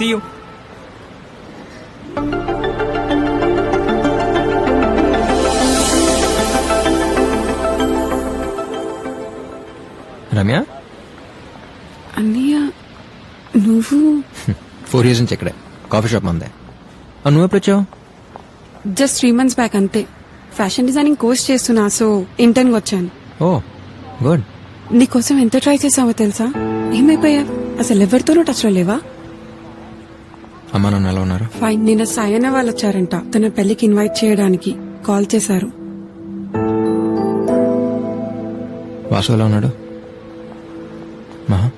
See you. Ramya, అన్నయ్య నువ్వు 4 years నుంచి ఇక్కడే కాఫీ షాప్ మందే. నువ్వు ఎప్పుడు వచ్చావు? జస్ట్ 3 months బ్యాక్ అంతే. ఫ్యాషన్ డిజైనింగ్ కోర్స్ చేస్తున్నా, సో ఇంటర్న్ వచ్చాను. ఓ గుడ్. నీకోసం ఎంత ట్రై చేసావో తెలుసా? ఏమైపోయా? అసలు ఎవరితోనూ టచ్ లో లేవా? అమ్మా నాన్న ఎలా ఉన్నారు? ఫైన్. నిన్న సాయన్న వాళ్ళు వచ్చారంట, తన పెళ్లికి ఇన్వైట్ చేయడానికి కాల్ చేశారు. వాసు ఎలా ఉన్నాడు? మహా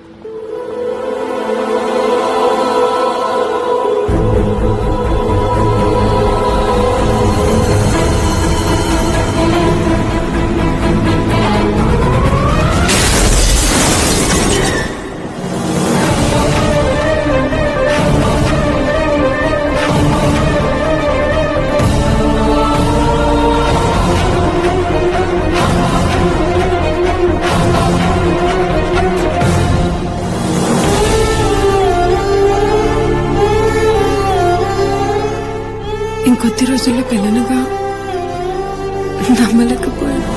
ఇంకొద్ది రోజుల్లో పెళ్ళనుగా నమ్మలేకపోయాను.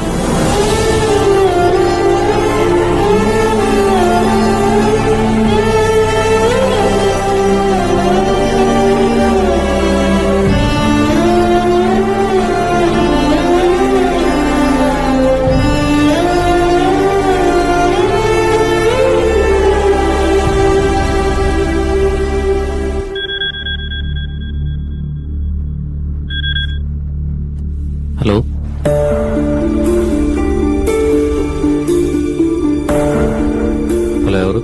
హలో, హలో ఎవరు?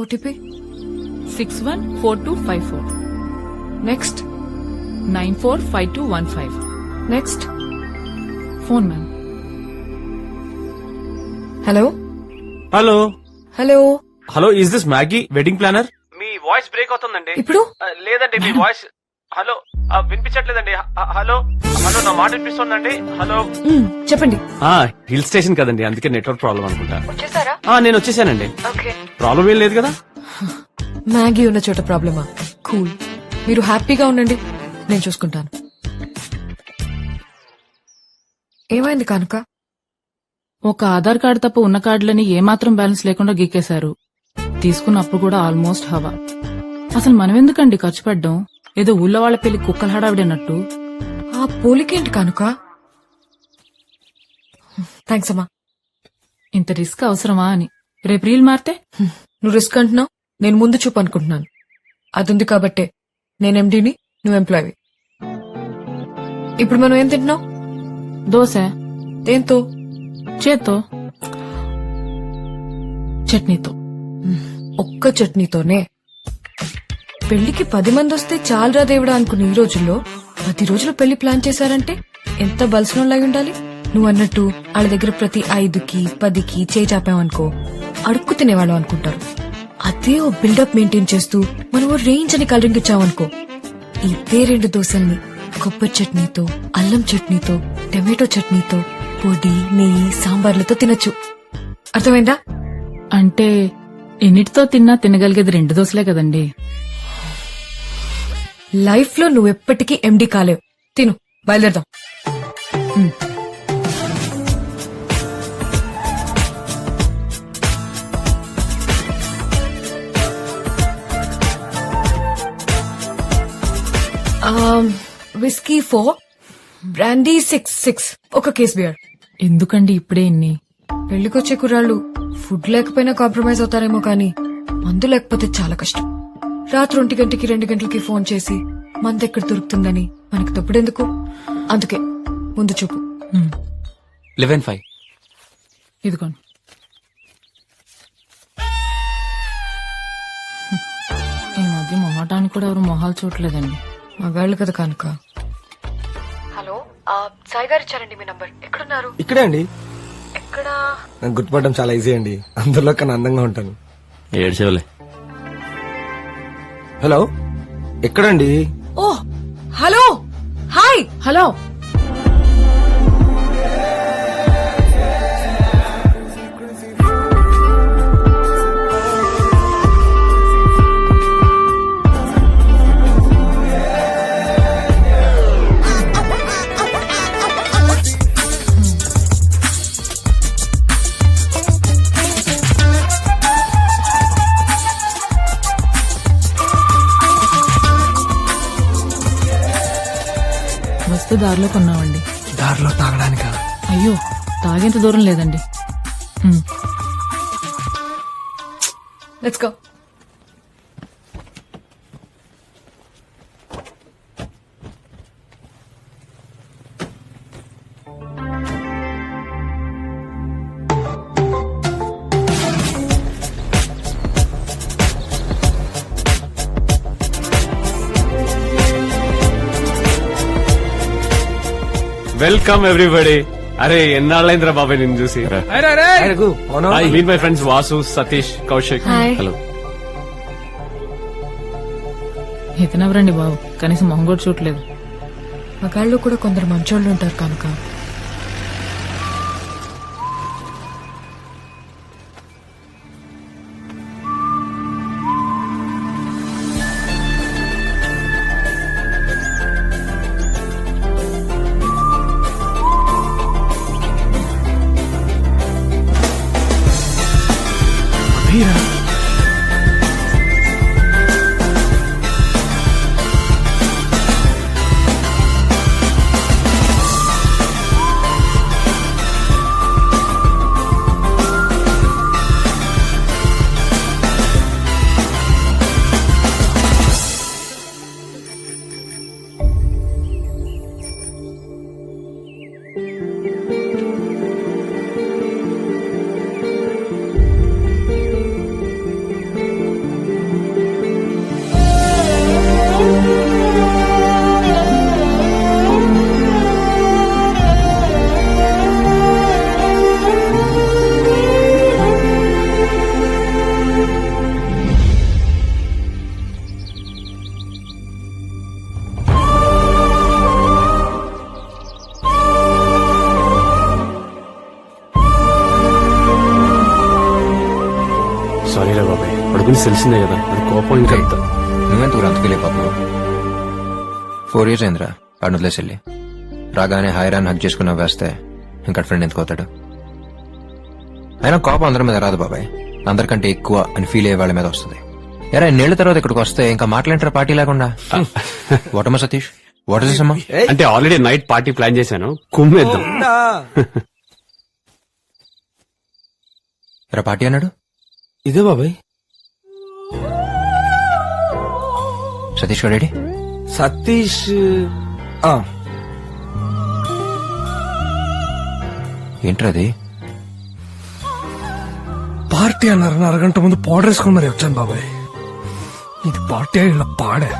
OTP 614254. next 945215. next Phone ma'am. hello hello hello hello, is this Maggi wedding planner? Me voice break అవుతుందండి. ఇప్పుడు లేదండి, మీ వాయిస్ హలో వినిపించట్లేదండి. హలో హలో, నా మాట వినిపిస్తుందండి. హలో చెప్పండి. హిల్ స్టేషన్ కదండి, అందుకే నెట్వర్క్ ప్రాబ్లం అనుకుంటా. వచ్చేసారా? నేను వచ్చేసానండి. ఓకే, ప్రాబ్లం ఏం లేదు కదా? మ్యాగీ ఉన్న చోట ప్రాబ్లమా? కూల్, మీరు హ్యాపీగా ఉండండి, నేను చూసుకుంటాను. ఏమైంది కనుక? ఒక ఆధార్ కార్డు తప్ప ఉన్న కార్డులని ఏమాత్రం బ్యాలెన్స్ లేకుండా గీకేశారు. తీసుకున్నప్పుడు కూడా ఆల్మోస్ట్ హవా. అసలు మనమెందుకండి ఖర్చు పెట్టడం? ఏదో ఊళ్ళో వాళ్ళ పెళ్లి కుక్కల హడావిడన్నట్టు. ఆ పోలికేంటి కనుక? థ్యాంక్స్ అమ్మా. ఇంత రిస్క్ అవసరమా అని. రేపు రీల్ మారితే? నువ్వు రిస్క్ అంటున్నావు, నేను ముందు చూపు అనుకుంటున్నాను. అది ఉంది కాబట్టే నేను ఎండీని, నువ్వు ఎంప్లాయీ. ఇప్పుడు మనం ఏం తింటున్నావు? దోశ. దేంతో? చేత్తో. చట్నీతో. ఒక్క చట్నీతోనే? పెళ్లికి 10 మంది వస్తే చాలరా దేవుడా అనుకుని ఈ రోజుల్లో 10 రోజులు పెళ్లి ప్లాన్ చేశారంటే ఎంత బలసినోళ్ళై ఉండాలి. నువ్వు అన్నట్టు వాళ్ళ దగ్గర ప్రతి 5కి 10కి చేయి చాపామనుకో అడుక్కు తినేవాళ్ళం అనుకుంటారు. అదే ఓ బిల్డప్ మెయింటైన్ చేస్తూ మనం ఓ రేంజ్ అని కలరింగ్ ఇచ్చామనుకో ఇదే 2 దోశల్ని కొబ్బరి చట్నీతో, అల్లం చట్నీతో, టమాటో చట్నీతో, పొడి, నెయ్యి, సాంబార్లతో తినొచ్చు. అర్థమైందా? అంటే ఎన్నిటితో తిన్నా తినగలిగేది 2 దోశలే కదండి. లైఫ్ లో నువ్వెప్పటికీ ఎండి కాలేవు. తిను, బయలుదేరదాం. విస్కీ 4, బ్రాండీ 6, ఒక కేస్ బియర్. ఎందుకండి ఇప్పుడే ఇన్ని? పెళ్లికొచ్చే కుర్రాళ్ళు ఫుడ్ లేకపోయినా కాంప్రమైజ్ అవుతారేమో కానీ మందు లేకపోతే చాలా కష్టం. రాత్రి 1 గంటకి 2 గంటలకి ఫోన్ చేసి మందు ఎక్కడ దొరుకుతుందని మనకి తప్పుడెందుకు? అందుకే ముందు చూపు. 11-5. ఇదిగోండి. ఈ మధ్య మొహటానికి కూడా ఎవరు మొహాలు చూడలేదండి. మగాళ్ళు కదా కనుక. హలో, సాయి గారు ఇచ్చారండి మీ నంబర్. ఎక్కడున్నారు? ఇక్కడే అండి. ఎక్కడా? నాకు గుర్తుపడడం చాలా ఈజీ అండి. అందులో కన్నా అందంగా ఉంటాను. ఏడ్చేవలే. హలో, ఎక్కడండి? ఓ హలో, హాయ్. హలో, వస్తే దారిలో కొన్నామండి. దారిలో తాగడానికా? అయ్యో, తాగేంత దూరం లేదండి. Let's go. Welcome everybody. అరే ఎన్నాళ్ళైందిరా బాబాయ్ నిన్ను చూసి. Meet my friends Vasu, Satish, Kaushik. Hi. Hello. ఇతనెవరండి బాబు, కనీసం మొహం కూడా చూడలేదు. మగాళ్ళు కూడా కొందరు మంచోళ్ళు ఉంటారు కనుక. సారీరా బాబాయ్, వాడి గురించి తెలిసిందే కదా, అది కోపం ఇంకా. నువ్వెందుకు అంతకెళ్ళిపోతున్నావు? 4 years అయిందిరా వాడిని వదిలేసి. రాగానే హైరాన్ హక్ చేసుకున్నా వేస్తే ఇంకా ఫ్రెండ్ ఎందుకు అవుతాడు? అయినా కోపం అందరి మీద రాదు బాబాయ్, అందరికంటే ఎక్కువ అని ఫీల్ అయ్యే వాళ్ళ మీద వస్తుంది. ఎరా ఇన్నేళ్ల తర్వాత ఇక్కడికి వస్తే ఇంకా మాట్లాంటారా పార్టీ లేకుండా? వాటమ్మా సతీష్, వాట్ ఇస్ అమ్మా? అంటే ఆల్రెడీ నైట్ పార్టీ ప్లాన్ చేశాను, కుమ్మేద్దాం. ఎరా పార్టీ అన్నాడు? ఇదే బాబాయ్. సతీష్ గారు రెడీ? సతీష్ ఏంట్రది? పార్టీ అన్నారని అరగంట ముందు పౌడర్ వేసుకుని మరి వచ్చాను బాబాయ్. ఇది పార్టీ ఇలా పాడే.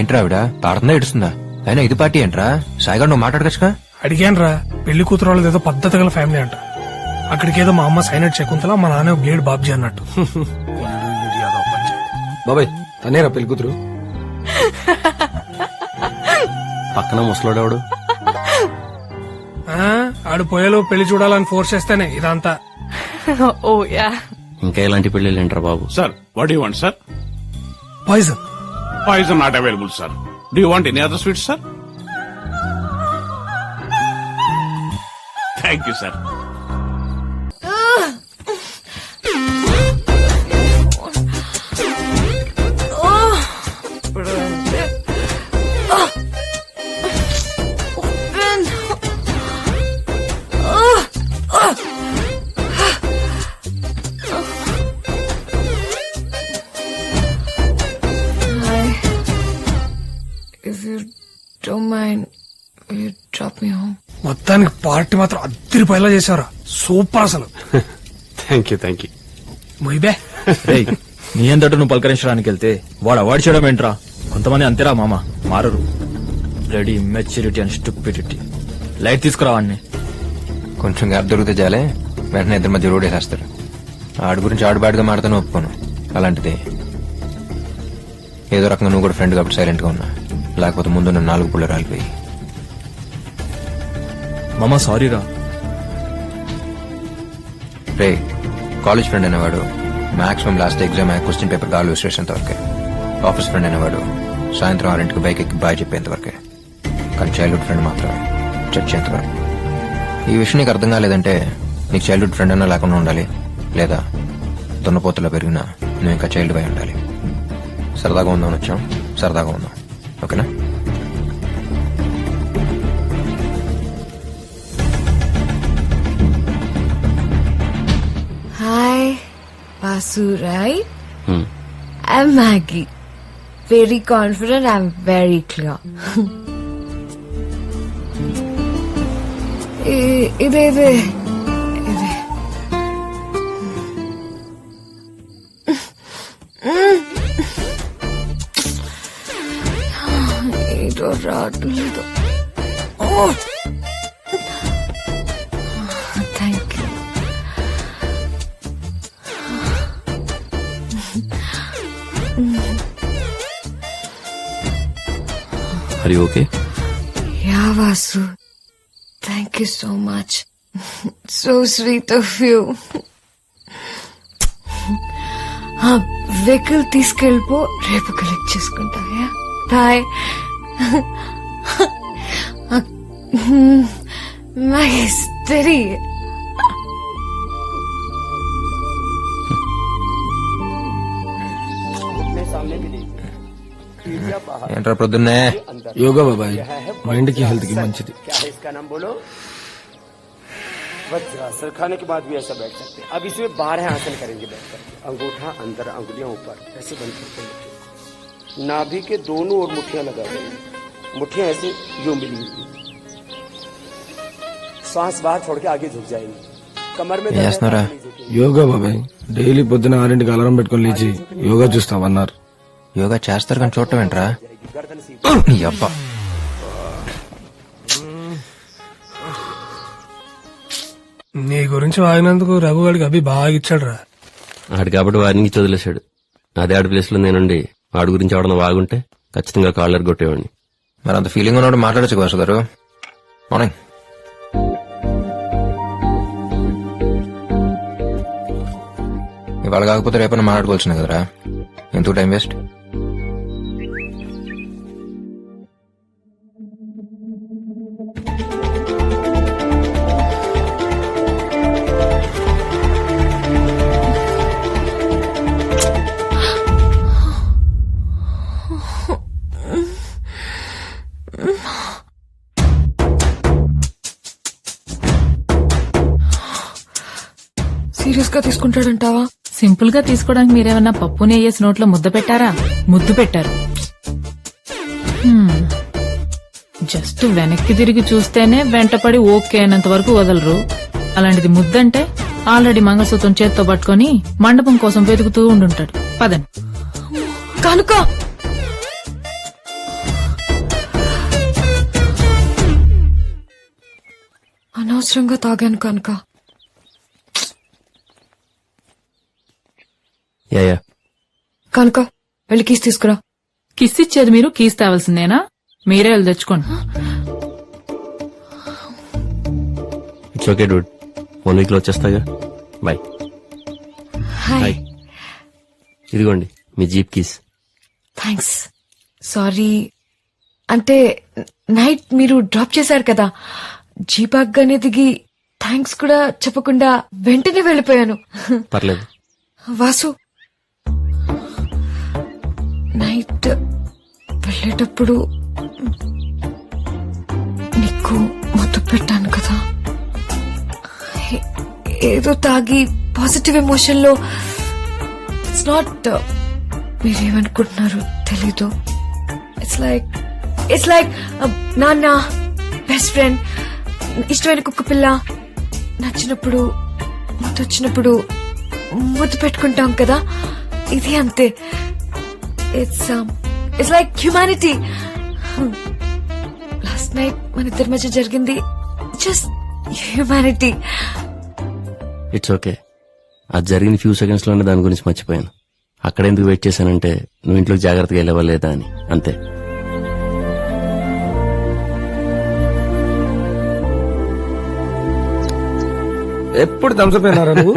ఏంట్రా ఆవిడ పాడుతుందా ఏడుస్తుందా? అయినా ఇది పార్టీ ఏంట్రా? సాయిగా నువ్వు మాట్లాడగచ్చుగా. అడిగాను రా, పెళ్లి కూతురు వాళ్ళది ఏదో పద్ధతి గల ఫ్యామిలీ అంట. అక్కడికి ఏదో మా అమ్మ సైనట్ శకుంతల, మా నాన్న బ్లేడ్ బాబ్జీ అన్నట్టు. బాబాయ్ తనేరా పెళ్లి కూతురు? పక్కన ముసలోడేవాడు ఆ, ఆడు పోయేలో పెళ్లి చూడాలని ఫోర్స్ చేస్తేనే ఇదంతా. ఓ యా ఇంకా ఇలాంటి పెళ్లి ఏంటారు బాబు? Sir, what do you want, sir? Poison. Poison not available, sir. Do you want any other sweets, sir? Thank you, sir. If you don't mind, will you drop me home? మొత్తానికి party మాత్రం అద్దరిపోయేలా చేశారా. Super అసలు. Thank you. మొయ్యబే. రేయ్, నీ అంతటా నువ్వు పలకరించడానికి వెళ్తే వాడు అవాయిడ్ చేయడం ఏంట్రా? కొంతమంది అంతేరా మామ, మారరు. Ready maturity and stupidity. Light తీసుకురావాడిని. కొంచెం గ్యాప్ దొరికితే చాలే వెంటనే ఇద్దరి మధ్య రోడ్ వేసేస్తారు. ఆడి గురించి ఆడుబాటుగా మాడతాను ఒప్పుకోను. అలాంటిది ఏదో రకంగా నువ్వు కూడా ఫ్రెండ్ కాబట్టి సైలెంట్ గా ఉన్నా. లేకపోతే ముందు నన్ను 4 పుల్ల రాలిపోయి. మామ సారీరా. రే, కాలేజ్ ఫ్రెండ్ అనేవాడు maximum last exam question paper గాలు విసిరేసేంత వరకే. ఆఫీస్ ఫ్రెండ్ అనేవాడు సాయంత్రం 6 బైక్ ఎక్కి బాయ్ చెప్పేంత వరకే. కానీ చైల్డ్హుడ్ ఫ్రెండ్ మాత్రమే చచ్చేంత వరకు. ఈ విషయం నీకు అర్థం కాలేదంటే నీకు చైల్డ్హుడ్ ఫ్రెండ్ అన్నా లేకుండా ఉండాలి, లేదా దున్నపోతులో పెరిగినా నువ్వు ఇంకా చైల్డ్ బై ఉండాలి. సరదాగా ఉందామని వచ్చాం, సరదాగా ఉందాం. ఓకేనా? Hi, Vasu, right? I'm Maggie. Very confident, I'm very clear. ఇది ఏదో రావట్లేదు. Thank you. Are you okay? Yeah, Vasu. Thank you so much. So sweet of you. Vehicle తీసుకెళ్ళిపో, రేపు కలెక్ట్ చేసుకుంటా. బాయ్. My history. ఏంట్రా ప్రొద్దున్నే? యోగా బాబాయ్ మైండ్ కి హెల్త్ కి మంచిది. वज्रासन खाने के बाद भी ऐसा बैठ सकते हैं. अब इसमें 12 आसन करेंगे बैठ करके. अंगूठा अंदर, अंगुलियां ऊपर, ऐसे बंद करके रखें. नाभि के दोनों ओर मुट्ठियां लगा देंगे. मुट्ठियां ऐसे यूं मिली हुई. श्वास बाहर छोड़ के आगे झुक जाएंगे. कमर में ఏం చేస్తున్నారా? యోగా బాబాయ్ డైలీ పొద్దున 6కి అలారం పెట్టుకొని లేచి యోగా చూస్తామన్నారు. యోగా చేస్తారు కానీ చూడటం ఏంట్రా? गर्दन सीधी. నీ అబ్బా. నీ గురించి వాగినందుకు రఘుగాడికి అభి బాగా ఇచ్చాడు రా. ఆడు కాబట్టి వారిని వదిలేశాడు. అదే ఆడి ప్లేస్ లో నేనుండి వాడి గురించి ఎవడన్నా వాగుంటే ఖచ్చితంగా కాలర్ కొట్టేవాడిని. మరి అంత ఫీలింగ్ ఉన్నవాడు మాట్లాడచ్చు కదా గారు. మార్నింగ్. ఇవాళ కాకపోతే రేపన్నా మాట్లాడుకోవాల్సింది కదరా. ఎందుకు టైం వేస్ట్? సీరియస్ గా తీసుకుంటాడంటావా? సింపుల్ గా తీసుకోవడానికి మీరేమన్నా పప్పుని అయ్యేసి నోట్లో ముద్ద పెట్టారా? ముద్దు పెట్టారు. జస్ట్ వెనక్కి తిరిగి చూస్తేనే వెంటపడి ఓకే అయినంత వరకు వదలరు. అలాంటిది ముద్దంటే ఆల్రెడీ మంగళసూత్రం చేత్తో పట్టుకొని మండపం కోసం వెతుకుతూ ఉండుంటాడు. పదండి. కనుక అనవసరంగా తాగాను కనుక. యా కనుక వెళ్ళి కీస్ తీసుకురా. కిస్ ఇచ్చేది మీరు, కీస్ తేవాల్సిందేనా? మీరే వెళ్ళి తెచ్చుకోండి. ఇట్స్ ఓకే డూడ్, 1 వీక్ లో వచ్చేస్తాగా. బాయ్. హాయ్. ఇదిగోండి మీ జీప్ కీస్. థ్యాంక్స్. సారీ, అంటే నైట్ మీరు డ్రాప్ చేశారు కదా, జీప్ ఆగ్గానే దిగి థ్యాంక్స్ కూడా చెప్పకుండా వెంటనే వెళ్ళిపోయాను. పర్లేదు. వాసు, నైట్ వెళ్ళేటప్పుడు నీకు మత్తు పెట్టాను కదా, ఏదో తాగి పాజిటివ్ ఎమోషన్ లో. ఇట్స్ నాట్, మీరేమనుకుంటున్నారు తెలీదు. ఇట్స్ లైక్ నాన్న, బెస్ట్ ఫ్రెండ్, ఇష్టమైన కుక్క పిల్ల, నచ్చినప్పుడు ముద్దు వచ్చినప్పుడు ముద్దు పెట్టుకుంటాం కదా, ఇది అంతే. It's like humanity. Last night మన ఇద్దరి మధ్య జరిగింది జస్ట్ హ్యూమానిటీ. It's okay. అది జరిగిన ఫ్యూ సెకండ్స్ లోనే దాని గురించి మర్చిపోయాను. అక్కడ ఎందుకు వెయిట్ చేశానంటే నువ్వు ఇంట్లోకి జాగ్రత్తగా వెళ్ళవా లేదా అని, అంతే. ఎప్పుడు తంసపోయినారా నువ్వు?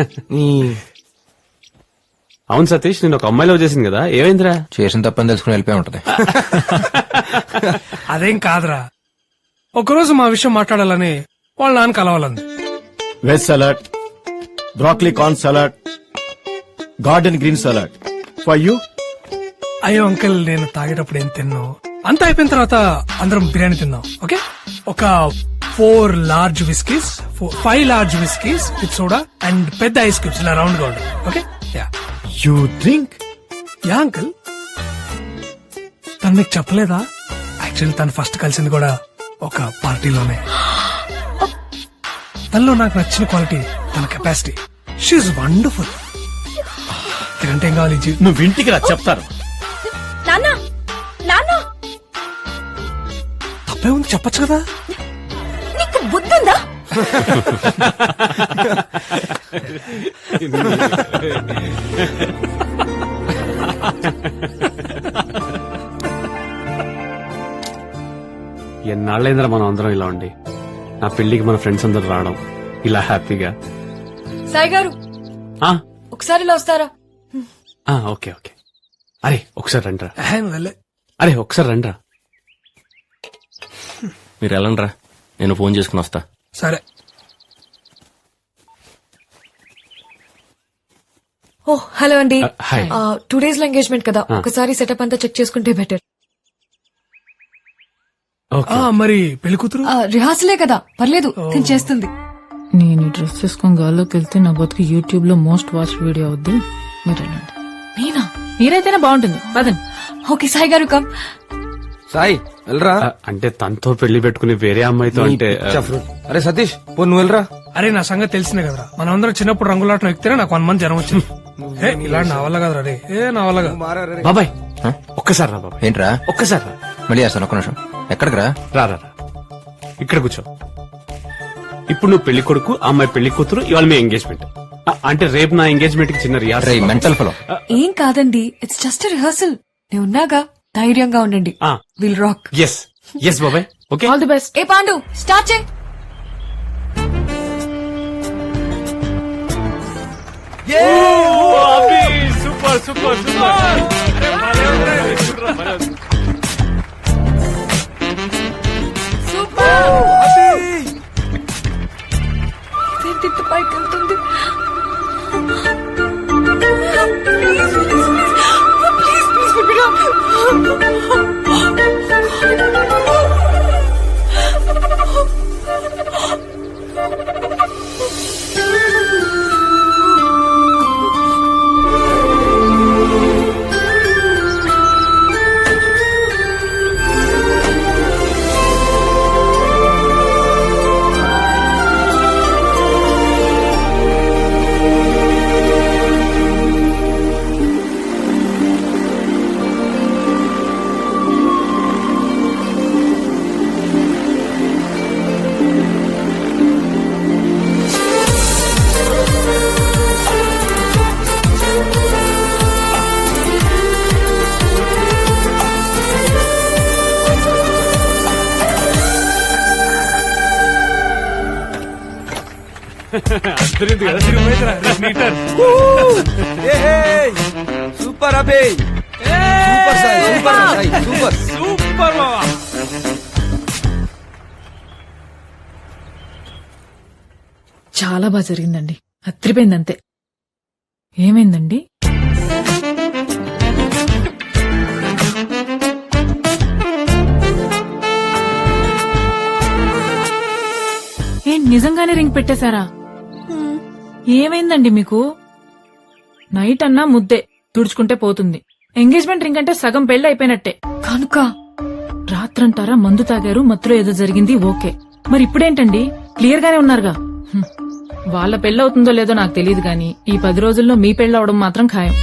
అవును సతీష్, నేను ఒక అమ్మాయిలో చేసింది కదా, ఏమైందిరా? చేసిన తప్పని తెలుసుకుని వెళ్ళిపోయి ఉంటది. అదేం కాదురా, ఒకరోజు మా విషయం మాట్లాడాలని వాళ్ళ నాన్న కలవాలంది. Veg salad, broccoli corn salad, garden green salad for you. అయ్యో అంకుల్, నేను తాగేటప్పుడు ఏం తిన్నావు, అంతా అయిపోయిన తర్వాత అందరం బిర్యానీ తిన్నాం. ఓకే, ఒక 4 large whiskeys, 5 large whiskeys with soda and పెద్ద ఐస్ క్యూబ్స్ ఇలా రౌండ్ గా ఉంటాయి. Okay, yeah. You drink? Yeah uncle, తను మీకు చెప్పలేదా? యాక్చువల్లీ తను ఫస్ట్ కలిసింది కూడా ఒక పార్టీలోనే. తనలో నాకు నచ్చిన క్వాలిటీ తన కెపాసిటీ. She wonderful. తినంటే ఏం కావాలి? నువ్వు ఇంటికి రా, చెప్తాను. తప్పే ఉంది, చెప్పచ్చు కదా. నీకు బుద్ధుందా? ఎన్నాళ్ళైందిరా మనం అందరం ఇలా ఉండి. నా పెళ్లికి మన ఫ్రెండ్స్ అందరు రావడం ఇలా హ్యాపీగా. సాయి గారు, ఒకసారి ఇలా వస్తారా? Okay okay. అరే ఒకసారి రండిరా. వెళ్ళే. అరే ఒకసారి రండిరా. మీరు వెళ్ళండిరా, నేను ఫోన్ చేసుకుని వస్తా. సరే. ఓ హలో అండి. హాయ్. 2 days లో ఎంగేజ్మెంట్ కదా, ఒకసారి సెటప్ అంతా చెక్ చేసుకుంటే బెటర్. మరి పెళ్లి కూతురు రిహార్సలే కదా, పర్లేదు, నేను చేస్తుంది. నేను ఈ డ్రెస్ చేసుకుని గాల్లోకి వెళ్తే నా బతుకు యూట్యూబ్ లో మోస్ట్ వాచ్ వీడియో అవుద్ది. మీరు వెళ్ళండి. నేనా? మీరైతేనే బాగుంటుంది. పదండి. ఓకే సాయి గారు, కమ్. సాయి వెళ్ళరా. అంటే తనతో పెళ్లి పెట్టుకుని వేరే అమ్మాయితో అంటే అరే సతీష్, పో నువ్వు వెళ్ళరా. అరే నా సంగతి తెలిసిందే కదరా, మనం అందరం చిన్నప్పుడు రంగులాటం ఎక్కితేనే నాకు 1 month జ్వరం వచ్చింది. ఇలా నా వల్ల కదరా రే, నా వల్ల కాదు. బాబాయ్ ఒక్కసారి రా బాబాయ్. ఏంట్రా? ఒక్కసారి రా. మళ్ళీ చేస్తాను, ఒక్క నిమిషం. ఎక్కడికి రా? రా రా రా. ఇక్కడ కూర్చో. ఇప్పుడు నువ్వు పెళ్లి కొడుకు, ఆ అమ్మాయి పెళ్లి కూతురు, ఇవాళ మీ ఎంగేజ్మెంట్. అంటే రేపు నా ఎంగేజ్మెంట్ కి చిన్న రిహార్సల్. మెంటల్ ఫలో. ఏం కాదండి, ఇట్స్ జస్ట్ రిహార్సల్. నేను ఉన్నాగా, ధైర్యంగా ఉండండి. Will rock. ఎస్ ఎస్ బాబాయ్. Okay, all the best. ఏ పాండు, స్టార్ట్ చేయి. Super super super. ఇదేంటి పైకి వెళ్తుంది? సూపర్ అబే super Sai super Sai super super బాబా. చాలా బాగా జరిగిందండి. అత్రిపోయింది అంతే. ఏమైందండి? నిజంగానే రింగ్ పెట్టేశారా? ఏమైందండి మీకు? నైట్ అన్నా ముద్దే తుడుచుకుంటే పోతుంది. ఎంగేజ్మెంట్ రింగ్ అంటే సగం పెళ్లి అయిపోయినట్టే. కనుక రాత్రంటారా మందు తాగారు, మత్తులో ఏదో జరిగింది, ఓకే. మరి ఇప్పుడేంటండి? క్లియర్ గానే ఉన్నారుగా. వాళ్ళ పెళ్ళవుతుందో లేదో నాకు తెలియదు గాని ఈ 10 రోజుల్లో మీ పెళ్ళవడం మాత్రం ఖాయం.